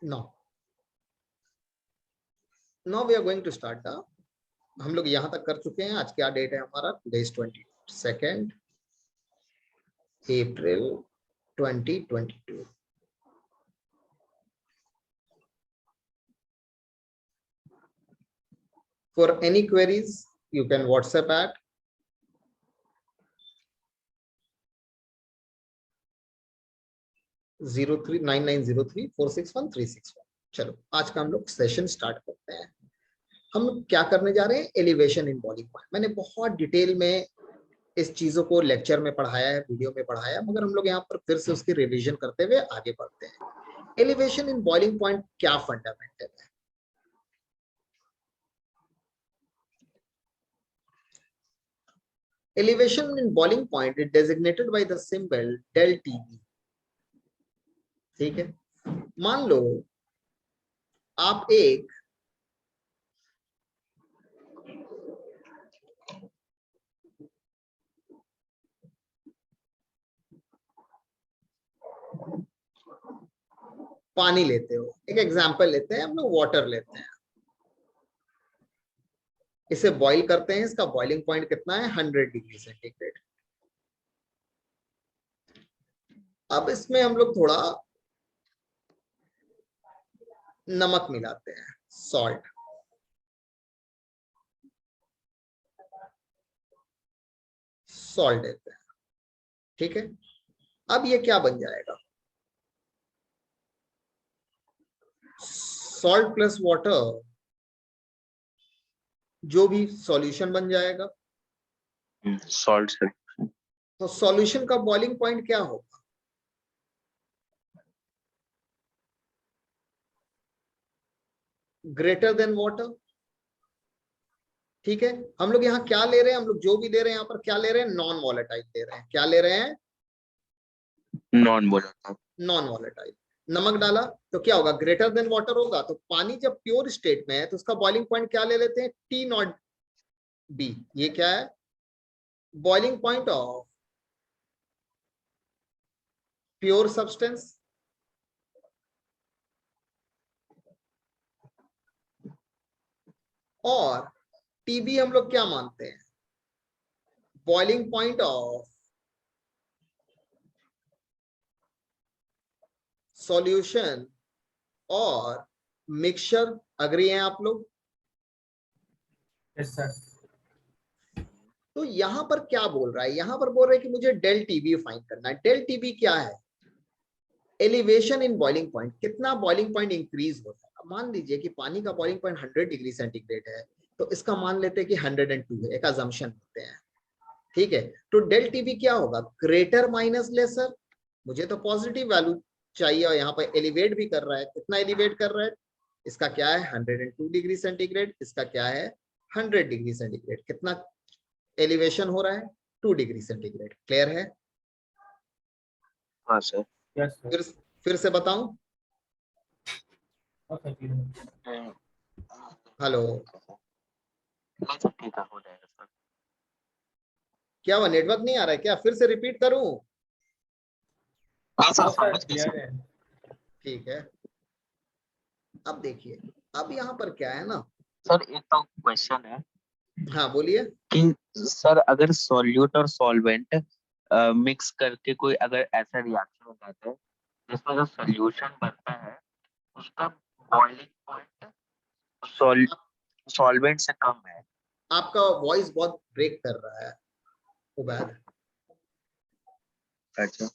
Now we are going to start the, हम लोग यहाँ तक कर चुके हैं। आज क्या डेट है हमारा? Today is 22 April 2022। For any queries, you can WhatsApp at 039903461361। चलो आज का हम लोग सेशन स्टार्ट करते हैं। हम लोग क्या करने जा रहे हैं? Elevation in boiling point. मैंने बहुत डिटेल में इस चीजों को लेक्चर में पढ़ाया है, वीडियो में पढ़ाया, मगर हम लोग यहाँ पर फिर से उसकी रिवीजन करते हुए आगे बढ़ते हैं। एलिवेशन इन बॉइलिंग पॉइंट क्या फंडामेंटल है? Elevation in boiling point is designated by the symbol del TB। ठीक है, मान लो आप एक पानी लेते हो, एक एग्जांपल लेते हैं हम लोग, वाटर लेते हैं, इसे बॉईल करते हैं। इसका बॉइलिंग पॉइंट कितना है? 100 डिग्री सेंटीग्रेड। अब इसमें हम लोग थोड़ा नमक मिलाते हैं, सॉल्ट। सॉल्ट देते हैं, ठीक है। अब ये क्या बन जाएगा? सॉल्ट प्लस वाटर, जो भी सॉल्यूशन बन जाएगा। सॉल्ट से। तो सॉल्यूशन का बॉइलिंग पॉइंट क्या होगा? Greater than water. ठीक है, हम लोग यहाँ क्या ले रहे हैं? हम लोग जो भी ले रहे हैं यहाँ पर क्या ले रहे हैं? नॉन वॉलेटाइल ले रहे हैं। क्या ले रहे हैं? Non volatile. Non volatile. नमक डाला तो क्या होगा? ग्रेटर देन वाटर होगा। तो पानी जब प्योर स्टेट में है तो उसका बॉइलिंग पॉइंट क्या ले लेते हैं? T not be. ये क्या है? Boiling point of pure substance. और टीबी हम लोग क्या मानते हैं? बॉइलिंग पॉइंट ऑफ सॉल्यूशन और मिक्सचर। अग्री हैं आप लोग? Yes sir. तो यहां पर क्या बोल रहा है? यहां पर बोल रहा है कि मुझे डेल टीबी फाइंड करना है। डेल टीबी क्या है? Elevation in boiling point. कितना बॉइलिंग पॉइंट इंक्रीज होता है? मान लीजिए कि पानी का बॉइलिंग पॉइंट 100 डिग्री सेंटीग्रेड है, तो इसका मान लेते हैं कि 102 है, एक अजम्पशन लेते हैं। ठीक है, तो डेल टीबी क्या होगा? Greater minus lesser. मुझे तो पॉजिटिव वैल्यू चाहिए, और यहाँ पर एलिवेट भी कर रहा है। कितना एलिवेट कर रहा है? इसका क्या है? 102 डिग्री सेंटीग्रेड। इसका क्या है? 100 डिग्री सेंटीग्रेड। कितना एलिवेशन हो रहा है? 2 डिग्री सेंटीग्रेड। क्लियर है? हाँ सर। Yes sir. फिर से बताऊं? हेलो, ठीक है, हो जाएगा सर। क्या हुआ? नेटवर्क नहीं आ रहा है क्या? फिर से रिपीट करूं? हाँ सर, सर समझ गए क्लियर सर। है। ठीक है, अब देखिए, अब यहाँ पर क्या है ना। सर एक तो क्वेश्चन है हाँ बोलिए। कि सर अगर सॉल्यूट और सॉल्वेंट मिक्स करके कोई अगर ऐसा रिएक्शन हो जाता है जिसमें जो सॉल्यूशन बनता है उसका बॉइलिंग पॉइंट सॉल्वेंट से कम है। आपका वॉइस बहुत ब्रेक कर रहा है उबैद। अच्छा,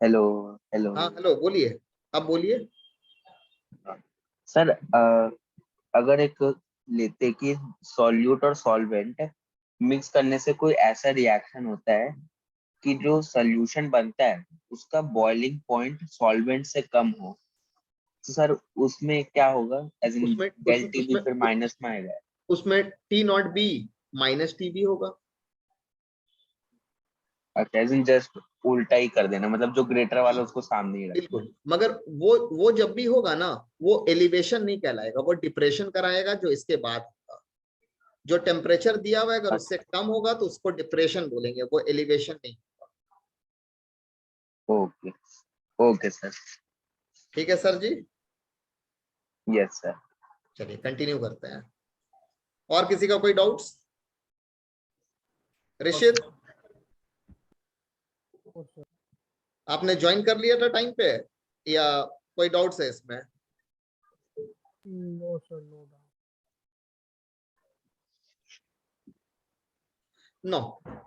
हेलो हेलो। हाँ हेलो, बोलिए, अब बोलिए। सर अगर एक लेते कि सॉल्यूट और सॉल्वेंट मिक्स करने से कोई ऐसा रिएक्शन होता है कि जो सॉल्यूशन बनता है उसका बॉइलिंग पॉइंट सॉल्वेंट से कम हो, तो सर उसमें क्या होगा? एज इन उसमें डेल उसमें टीबी उसमें फिर माइनस में आएगा। उसमें T not be minus TB होगा। अच्छा, एज इन जस्ट उल्टा ही कर देना, मतलब जो ग्रेटर वाला उसको सामने ही रखना। बिल्कुल, मगर वो जब भी होगा ना, वो एलिवेशन नहीं कहलाएगा, वो डिप्रेशन कराएगा, जो इसके बाद होगा। जो टेम्परेचर दिया हुआ है अगर उससे कम होगा तो उसको डिप्रेशन बोलेंगे, वो एलिवेशन नहीं। Okay okay sir. ठीक है सर जी, यस सर। चलिए कंटिन्यू करते हैं। और किसी का कोई डाउट्स? ऋषित, आपने ज्वाइन कर लिया था टाइम पे या कोई डाउट्स है इसमें? No sir, no doubt. No.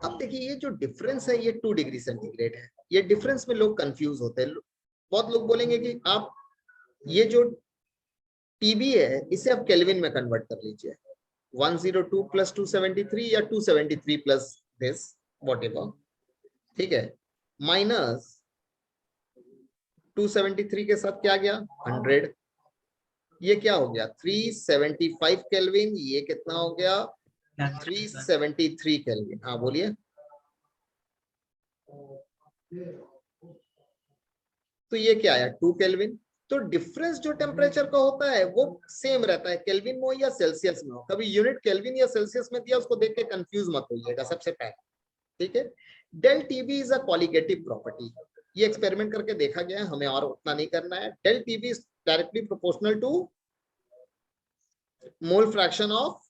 अब देखिए ये जो डिफरेंस है ये 2 डिग्री सेंटीग्रेड है। ये डिफरेंस में लोग कंफ्यूज होते हैं। बहुत लोग बोलेंगे कि आप ये जो टीबी है इसे आप केल्विन में कन्वर्ट कर लीजिए, 102 प्लस 273 या 273 प्लस दिस व्हाटएवर, ठीक है, माइनस 273 के साथ क्या गया 100, ये क्या हो गया 375 केल्विन, ये कितना हो गया 373 केल्विन। हाँ बोलिए। तो ये क्या आया 2 केल्विन। तो डिफरेंस जो टेम्परेचर का होता है वो सेम रहता है, केल्विन में हो या सेल्सियस में हो। कभी यूनिट केल्विन या सेल्सियस में दिया उसको देख के कंफ्यूज मत होइएगा सबसे पहले, ठीक है। Del TB is a qualitative property, ये एक्सपेरिमेंट करके देखा गया है, हमें और उतना नहीं करना है। Del TB is directly proportional to mole fraction of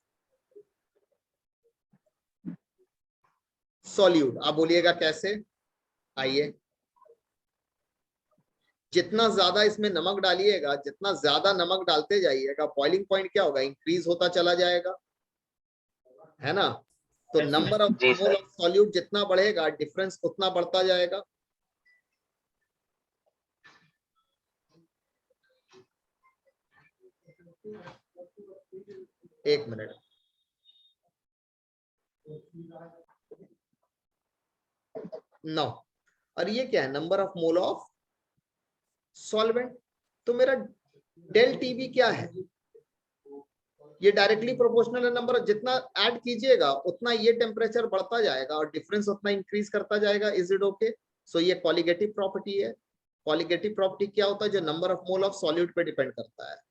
solute. आप बोलिएगा कैसे, आइए। जितना ज्यादा इसमें नमक डालिएगा, जितना ज्यादा नमक डालते जाइएगा, बॉइलिंग पॉइंट क्या होगा इंक्रीज होता चला जाएगा, है ना। तो number of g mole sir. Of solute जितना बढ़ेगा डिफरेंस उतना बढ़ता जाएगा। एक मिनट, नौ। और ये क्या है number of mole of solvent. तो मेरा डेल टीबी क्या है, ये डायरेक्टली प्रोपोर्शनल है नंबर, जितना ऐड कीजिएगा उतना ये टेम्परेचर बढ़ता जाएगा और डिफरेंस उतना इंक्रीज करता जाएगा। Is it okay? सो ये कॉलिगेटिव प्रॉपर्टी है। कॉलिगेटिव प्रॉपर्टी क्या होता है, जो number of mole of solute पे डिपेंड करता है।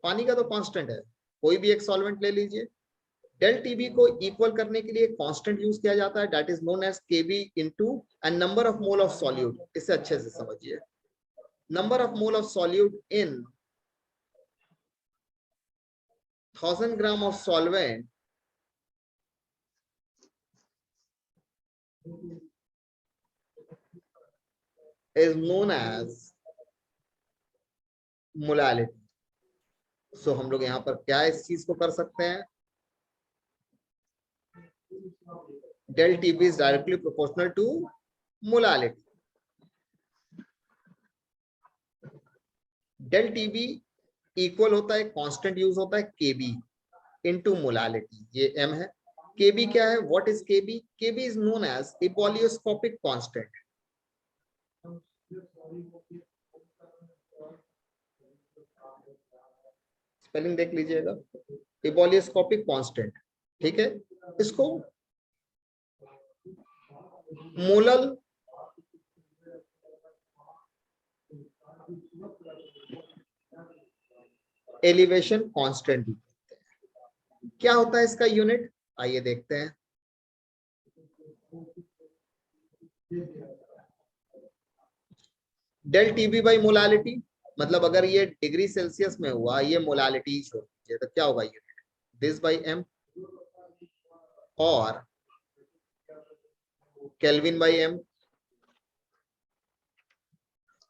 पानी का तो कांस्टेंट है, कोई भी एक सॉल्वेंट ले लीजिए। डेल टीबी को इक्वल करने के लिए कांस्टेंट यूज किया जाता है, that is known as KB into and number of mole of solute. इसे अच्छे से समझिए, number of mole of solute in 1000 gram of solvent is known as molality. So हम लोग यहां पर क्या इस चीज को कर सकते हैं, del TB is directly proportional to molality. Del TB equal होता है, कांस्टेंट यूज होता है केबी इनटू मोलालिटी, ये एम है। केबी क्या है, what is KB? KB is known as ebullioscopic constant. Spelling देख लीजिएगा, इबोलियोस्कोपिक कांस्टेंट, ठीक है। इसको मोलल एलिवेशन कांस्टेंट भी कहते हैं। क्या होता है इसका यूनिट, आइए देखते हैं। डेल टीबी बाई मोलालिटी, मतलब अगर ये डिग्री सेल्सियस में हुआ, ये मोलालिटी छोड़ दीजिए, तो क्या होगा यूनिट दिस बाई एम, और केल्विन बाई एम।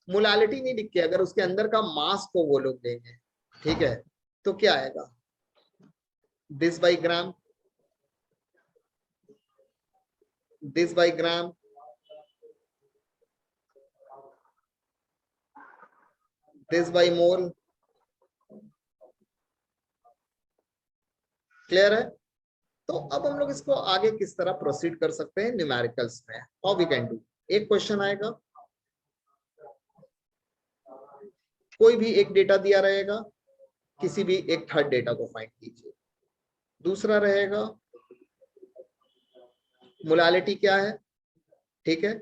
मोलालिटी नहीं लिख के अगर उसके अंदर का मास को वो लोग देंगे, ठीक है, तो क्या आएगा this by gram, this by gram, this by mole. Clear है? तो अब हम लोग इसको आगे किस तरह प्रोसीड कर सकते हैं न्यूमेरिकल्स में, हाउ वी कैन डू। एक क्वेश्चन आएगा, कोई भी एक डेटा दिया रहेगा, किसी भी एक थर्ड डेटा को फाइंड कीजिए। दूसरा रहेगा मोलालिटी क्या है, ठीक है,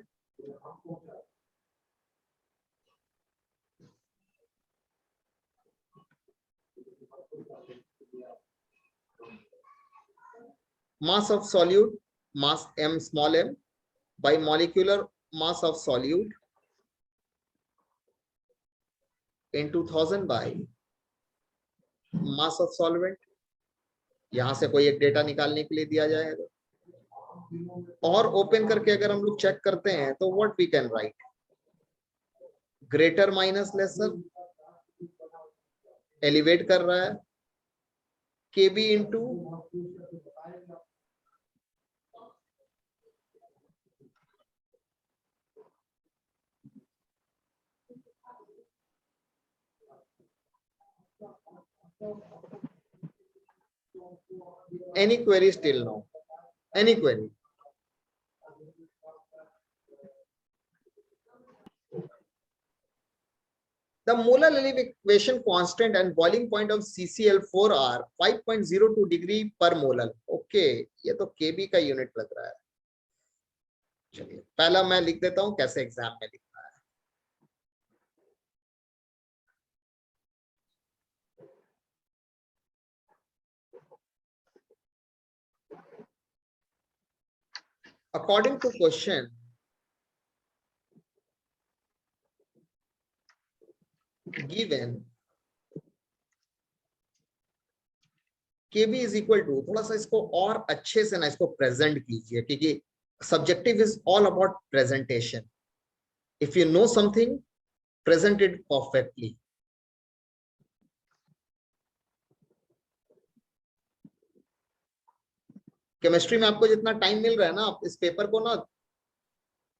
mass of solute, mass m small m, by molecular mass of solute into 1000 by mass of solvent. यहां से कोई एक डेटा निकालने के लिए दिया जाएगा, और ओपन करके अगर हम लोग चेक करते हैं तो what we can write, greater minus lesser, elevate कर रहा है, Kb into any query still now, any query. The molar elevation constant and boiling point of CCl4 are 5.02 degree per molar. Okay, ये तो Kb का unit लग रहा है। चलिए पहला मैं लिख देता हूं कैसे एग्जाम में लिखना है। According to question, given Kb is equal to, थोड़ा सा इसको और अच्छे से ना इसको प्रेजेंट कीजिए, क्योंकि subjective is all about presentation. If you know something, present it perfectly. Chemistry में आपको जितना टाइम मिल रहा है ना, आप इस पेपर को ना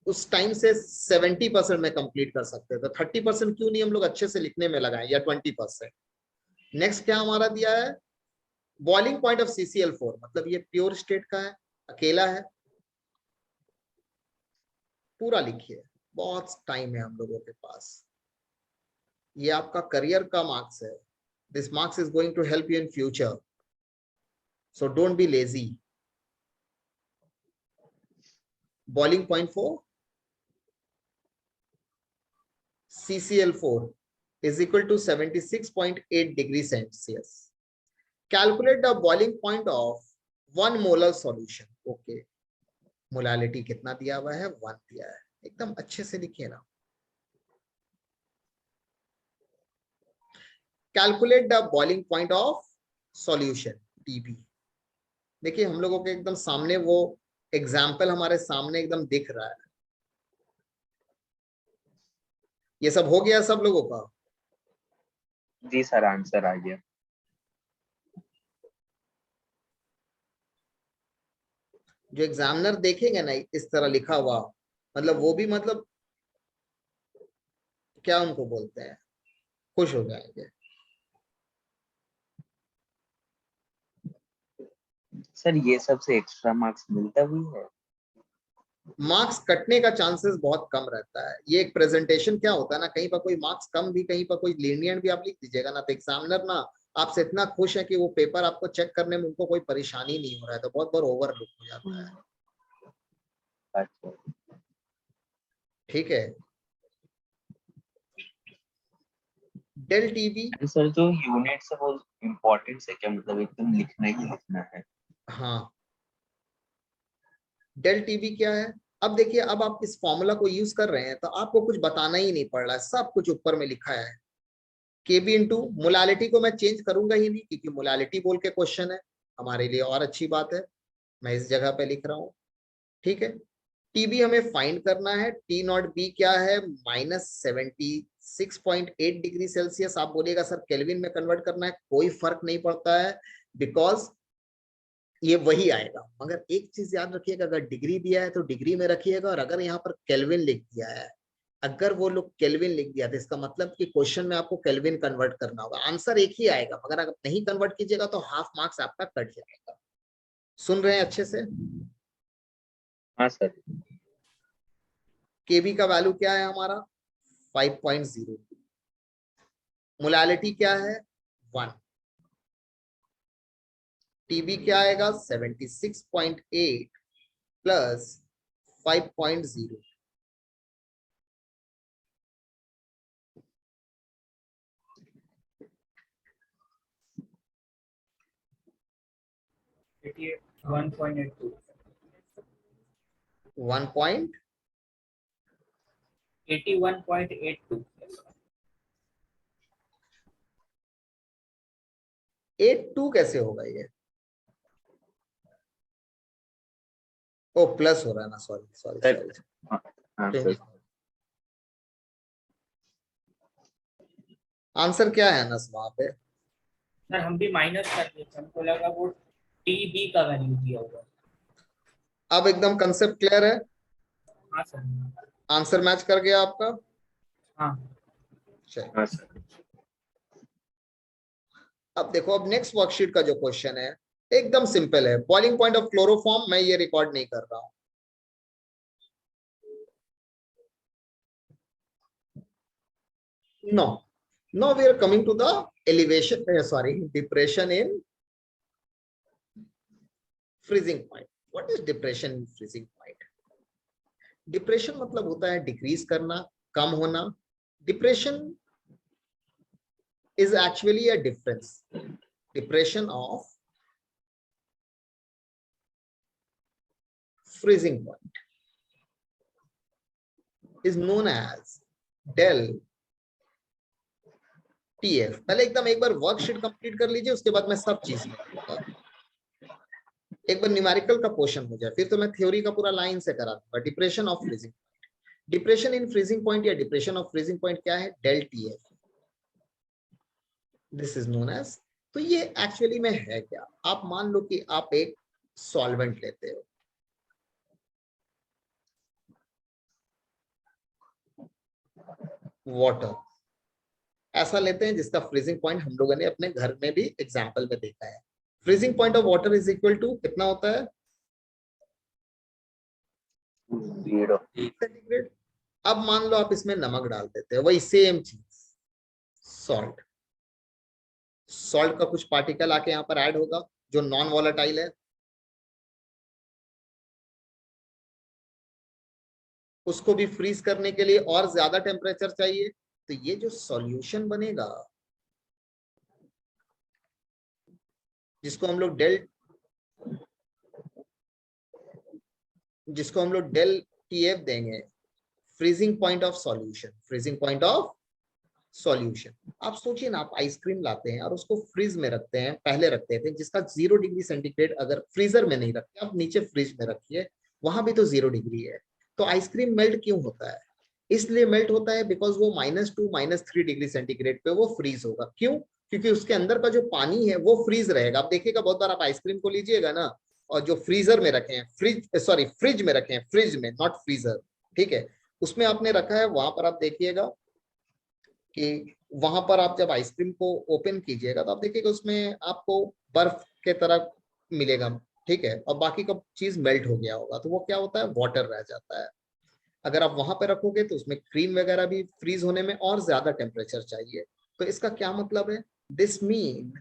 उस टाइम से 70% में कंप्लीट कर सकते हैं, तो 30% क्यों नहीं हम लोग अच्छे से लिखने में लगाएं, या 20%। नेक्स्ट क्या हमारा दिया है, बॉइलिंग पॉइंट ऑफ CCl4, मतलब ये प्योर स्टेट का है, अकेला है, पूरा लिखिए, बहुत टाइम है हम लोगों के पास, ये आपका करियर का मार्क्स है, this marks is going to help you in future, so don't be lazy. Boiling point for CCl4 is equal to 76.8 degrees Celsius. Calculate the boiling point of 1 molar solution. Okay, molality कितना दिया हुआ है, 1 दिया है, एकदम अच्छे से लिखिए ना। Calculate the boiling point of solution, TB। देखिए हम लोगों के एकदम सामने वो एग्जाम्पल हमारे सामने एकदम दिख रहा है। ये सब हो गया सब लोगों का? जी सर, आंसर आ गया। जो एग्जामिनर देखेंगे ना इस तरह लिखा हुआ, मतलब वो भी मतलब क्या उनको बोलते हैं, खुश हो जाएंगे। सर ये सबसे एक्स्ट्रा मार्क्स मिलता भी है? मार्क्स कटने का चांसेस बहुत कम रहता है। ये एक प्रेजेंटेशन क्या होता है ना, कहीं पर कोई मार्क्स कम भी, कहीं पर कोई लीनियंट भी आप लिख दीजिएगा ना, तो एग्जामिनर ना आपसे इतना खुश है कि वो पेपर आपको चेक करने में उनको कोई परेशानी नहीं हो रहा है, तो बहुत बार ओवरलुक हो जाता है। अच्छा, ठीक है। डेल टीवी, सर जो यूनिट है वो इम्पोर्टेंट है क्या, मतलब एकदम लिखना ही लिखना है? हाँ, डेल टीवी क्या है, अब देखिए, अब आप इस फॉर्मूला को यूज कर रहे हैं तो आपको कुछ बताना ही नहीं पड़ रहा है, सब कुछ ऊपर में लिखा है। Kb इंटू मोलालिटी को मैं चेंज करूंगा ही नहीं, क्योंकि मोलालिटी बोल के क्वेश्चन है, हमारे लिए और अच्छी बात है, मैं इस जगह पे लिख रहा हूं। ठीक है, टीबी हमें फाइंड करना है, टी नॉट बी क्या है, -76.8 डिग्री सेल्सियस। आप बोलिएगा सर केल्विन में कन्वर्ट करना है, कोई फर्क नहीं पड़ता है, बिकॉज ये वही आएगा। मगर एक चीज याद रखिएगा, अगर डिग्री दिया है तो डिग्री में रखिएगा, और अगर यहाँ पर केल्विन लिख दिया है, अगर वो लोग केल्विन लिख दिया तो इसका मतलब कि क्वेश्चन में आपको केल्विन कन्वर्ट करना होगा, आंसर एक ही आएगा, मगर अगर नहीं कन्वर्ट कीजिएगा तो हाफ मार्क्स आपका कट जाएगा। सुन रहे हैं अच्छे से? हाँ सर। केबी का वैल्यू क्या है हमारा, 5.0, मोलालिटी क्या है, 1, टीबी क्या आएगा, 76.8 प्लस 5.0, 1.82 कैसे होगा ये? ओ प्लस हो रहा है ना, सॉरी सॉरी सर सॉरी। हाँ सर, आंसर क्या है अनस वहां पे? सर हम भी माइनस कर दिए, हमको लगा वो टीबी का वैल्यू दिया होगा। अब एकदम कंसेप्ट क्लियर है? हाँ सर। आंसर मैच कर गया आपका? हाँ चलिए, हाँ सर। अब देखो, अब नेक्स्ट वर्कशीट का जो क्वेश्चन है एकदम सिंपल है। बॉइलिंग पॉइंट ऑफ क्लोरोफॉर्म, मैं ये रिकॉर्ड नहीं कर रहा हूं। No, now we are coming to the elevation, sorry, depression in freezing point. What is depression in freezing point? Depression मतलब होता है डिक्रीज करना, कम होना। Depression is actually a difference. Depression of freezing point is known as del TF। पहले एकदम एक बार worksheet complete कर लीजिए, उसके बाद मैं सब चीज बताऊंगा। एक बार न्यूमेरिकल का पोर्शन हो जाए, फिर तो मैं थ्योरी का पूरा लाइन से करा दूंगा। Depression of freezing, depression in freezing point या डिप्रेशन ऑफ फ्रीजिंग पॉइंट क्या है? Del TF, this is known as. तो ये एक्चुअली में है क्या? आप मान लो कि आप एक सॉल्वेंट लेते हो, वाटर ऐसा लेते हैं जिसका फ्रीजिंग पॉइंट हम लोगों ने अपने घर में भी एग्जांपल में देखा है। Freezing point of water is equal to कितना होता है? 0 सेंटीग्रेड। अब मान लो आप इसमें नमक डाल देते हो, वही सेम चीज, सॉल्ट। सॉल्ट का कुछ पार्टिकल आके यहाँ पर ऐड होगा जो नॉन वॉलेटाइल है, उसको भी फ्रीज करने के लिए और ज्यादा टेम्परेचर चाहिए। तो ये जो सॉल्यूशन बनेगा, जिसको हम लोग डेल TF देंगे, freezing point of solution, freezing point of solution. आप सोचिए ना, आप आइसक्रीम लाते हैं और उसको फ्रीज में रखते हैं, पहले रखते थे जिसका 0 डिग्री सेंटीग्रेड, अगर फ्रीजर में नहीं रखते आप नीचे फ्रिज में रखिए, वहां भी तो 0 डिग्री है। तो आइसक्रीम मेल्ट क्यों होता है? इसलिए मेल्ट होता है बिकॉज वो -2 -3 डिग्री सेंटीग्रेड पे वो फ्रीज होगा। क्यों? क्योंकि उसके अंदर का जो पानी है वो फ्रीज रहेगा। आप देखिएगा बहुत बार आप आइसक्रीम को लीजिएगा ना, और जो फ्रीजर में रखे हैं, फ्रिज में रखे हैं, फ्रिज में, नॉट फ्रीजर, ठीक है, उसमें आपने रखा है, वहां पर आप देखिएगा कि वहां पर आप जब आइसक्रीम को ओपन कीजिएगा तो आप देखिएगा उसमें आपको बर्फ के तरह मिलेगा, ठीक है, और बाकी का चीज मेल्ट हो गया होगा, तो वो क्या होता है? वाटर रह जाता है। अगर आप वहां पे रखोगे तो उसमें क्रीम वगैरह भी फ्रीज होने में और ज्यादा टेम्परेचर चाहिए। तो इसका क्या मतलब है? This mean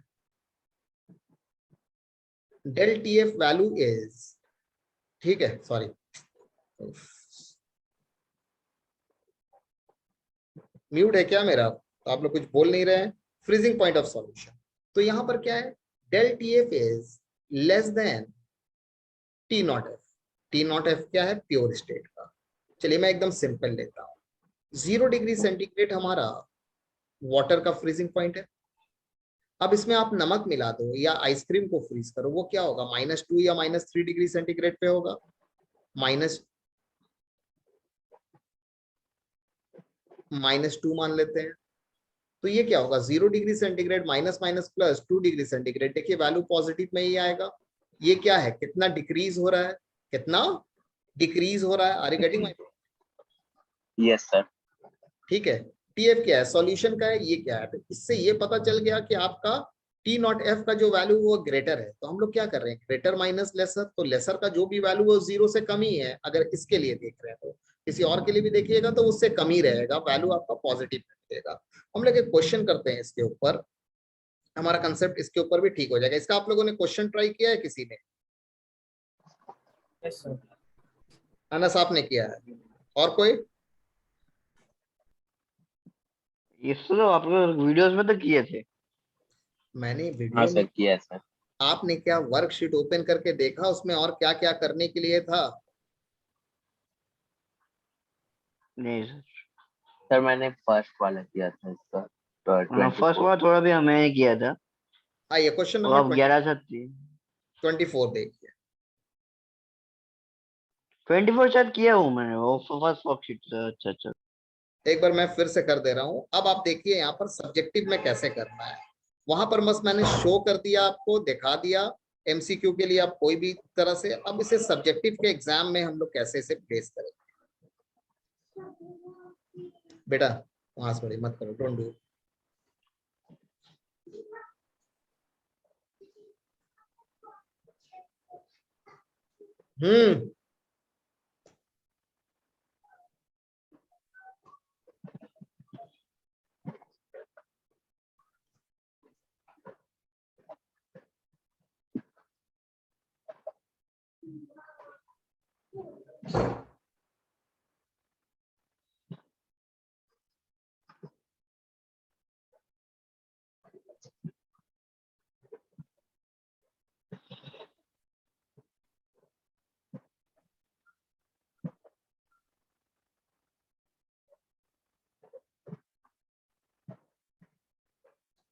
del TF value is, ठीक है, सॉरी, म्यूट है क्या मेरा? तो आप लोग कुछ बोल नहीं रहे हैं। फ्रीजिंग पॉइंट ऑफ सॉल्यूशन, तो यहां पर क्या है? Del TF is less than T0F। T0F क्या है? प्योर स्टेट का। चलिए मैं एकदम सिंपल लेता हूं, 0 डिग्री सेंटीग्रेड हमारा वाटर का फ्रीजिंग पॉइंट है। अब इसमें आप नमक मिला दो या आइसक्रीम को फ्रीज करो, वो क्या होगा? -2 या -3 डिग्री सेंटीग्रेड पे होगा, -2 मान लेते हैं। तो ये क्या होगा? 0 degree centigrade minus minus plus 2 degree centigrade, देखिए वैल्यू पॉजिटिव में ही आएगा। ये क्या है? कितना डिक्रीज हो रहा है? कितना डिक्रीज हो रहा है? Are you getting my? Yes sir. ठीक है, TF क्या है? सॉल्यूशन का है, ये क्या है? तो इससे ये पता चल गया कि आपका T0F का जो वैल्यू वो ग्रेटर है। तो हम लोग क्या कर रहे हैं? ग्रेटर माइनस लेसर, तो लेसर का जो भी वैल्यू वो 0 से कम ही है। अगर इसके लिए देख रहे हैं तो किसी और के लिए भी देखिएगा तो उससे कम ही रहेगा, वैल्यू आपका पॉजिटिव मिलेगा। हम लोग एक क्वेश्चन करते हैं इसके ऊपर, हमारा कंसेप्ट इसके ऊपर भी ठीक हो जाएगा। इसका आप लोगों ने क्वेश्चन ट्राई किया है किसी ने? Yes sir. अनस आपने किया है, और कोई? ये तो आप लोग वीडियोस में तो किए थे। मैंने हाँ वीडियो सर, में, किया है सर। आपने क्या वर्कशीट ओपन करके देखा उसमें और क्या क्या करने के लिए था? नहीं सर, सर मैंने फर्स्ट वाला किया था इसका, हाँ फर्स्ट 24। वाला थोड़ा भी मैंने किया था, आइए क्वेश्चन वो नंबर अब 11 से 24 देखिए। 24 शायद किया हूँ मैंने, वो फर्स्ट वर्कशीट से। अच्छा अच्छा। एक बार मैं फिर से कर दे रहा हूं। अब आप देखिए यहाँ पर सब्जेक्टिव में कैसे करना है। वहां पर बस मैंने शो कर दिया, आपको दिखा दिया। एमसीक्यू के लिए आप कोई भी तरह से, अब इसे सब्जेक्टिव के एग्जाम में हम लोग कैसे इसे प्लेस करें। बेटा वहां से बड़ी मत करो, don't do. Hmm,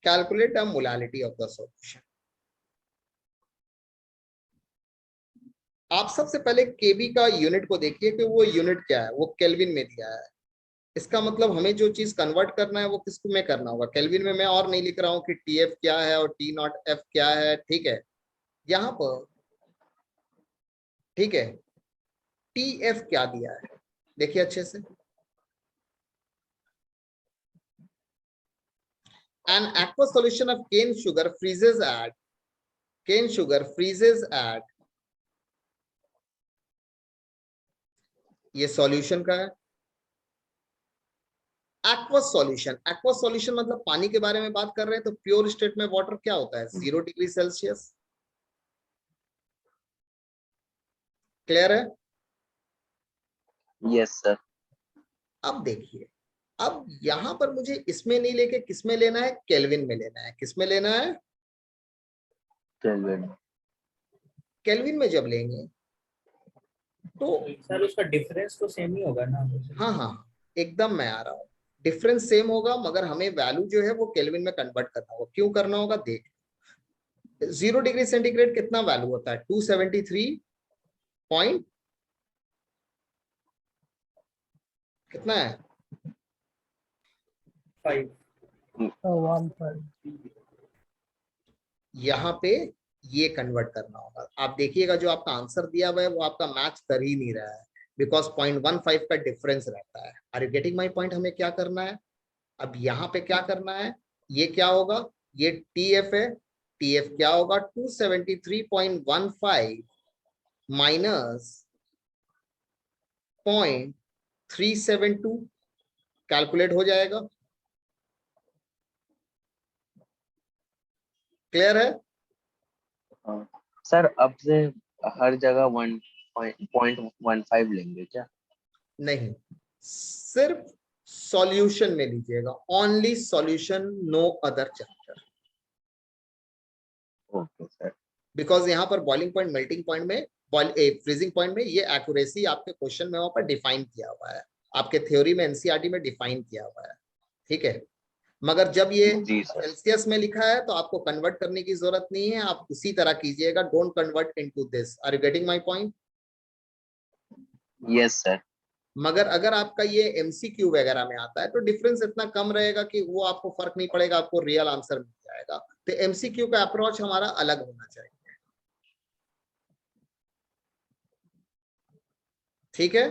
calculate the molality of the solution. आप सबसे पहले केबी का यूनिट को देखिए कि वो यूनिट क्या है, वो केल्विन में दिया है। इसका मतलब हमें जो चीज कन्वर्ट करना है वो किस में करना होगा, केल्विन में। मैं और नहीं लिख रहा हूं कि टीएफ क्या है और टी नॉट एफ क्या है, ठीक है। यहाँ पर ठीक है, टीएफ क्या दिया है देखिए अच्छे से। An aqueous solution of cane sugar freezes at ये सॉल्यूशन का है। एक्वस सॉल्यूशन मतलब पानी के बारे में बात कर रहे हैं, तो प्योर स्टेट में वाटर क्या होता है, 0 डिग्री सेल्सियस। क्लियर है। Yes sir. अब देखिए, अब यहां पर मुझे इसमें नहीं लेके किसमें लेना है, केल्विन में लेना है। किसमें लेना है, केल्विन। केल्विन में जब लेंगे तो सर उसका डिफरेंस तो सेम ही होगा ना। हाँ हाँ एकदम मैं आ रहा हूँ। डिफरेंस सेम होगा, मगर हमें वैल्यू जो है वो केल्विन में कन्वर्ट करना होगा। क्यों करना होगा, देख। 0 डिग्री सेंटीग्रेड कितना वैल्यू होता है, 273 पॉइंट कितना है, 5 यहाँ पे ये कन्वर्ट करना होगा। आप देखिएगा जो आपका आंसर दिया हुआ है वो आपका मैच कर ही नहीं रहा है, बिकॉज 0.15 का डिफरेंस रहता है। Are you getting my point. हमें क्या करना है, अब यहाँ पे क्या करना है, ये क्या होगा, ये टीएफ है। टीएफ क्या होगा, 273.15 माइनस 0.372, कैलकुलेट हो जाएगा। क्लियर है। सर अब से हर जगह 1.15 लेंगे क्या? नहीं, सिर्फ सॉल्यूशन में लीजिएगा, only solution, no other chapter. Okay sir. Because यहाँ पर बॉइलिंग पॉइंट, मेल्टिंग पॉइंट में, फ्रीजिंग पॉइंट में ये एक्यूरेसी आपके क्वेश्चन में वहां पर डिफाइन किया हुआ है, आपके थ्योरी में एनसीईआरटी में डिफाइन किया हुआ है, ठीक है। मगर जब ये जी सर। सेल्सियस में लिखा है तो आपको कन्वर्ट करने की जरूरत नहीं है, आप उसी तरह कीजिएगा। Don't convert into this. Are you getting my point. Yes sir. मगर अगर आपका ये एमसीक्यू वगैरह में आता है तो डिफरेंस इतना कम रहेगा कि वो आपको फर्क नहीं पड़ेगा, आपको रियल आंसर मिल जाएगा। तो एमसीक्यू का अप्रोच हमारा अलग होना चाहिए, ठीक है।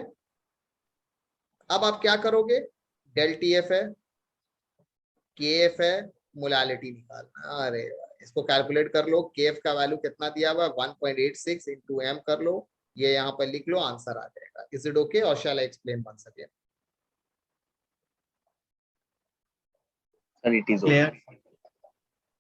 अब आप क्या करोगे, डेल टीएफ है, केएफ है, मोलालिटी निकालना। अरे इसको कैलकुलेट कर लो। केएफ का वैल्यू कितना दिया हुआ है, 1.86 इंटू एम कर लो, ये यहाँ पर लिख लो, आंसर आ जाएगा। इज इट ओके और shall I explain once again. Sir it is clear. Okay.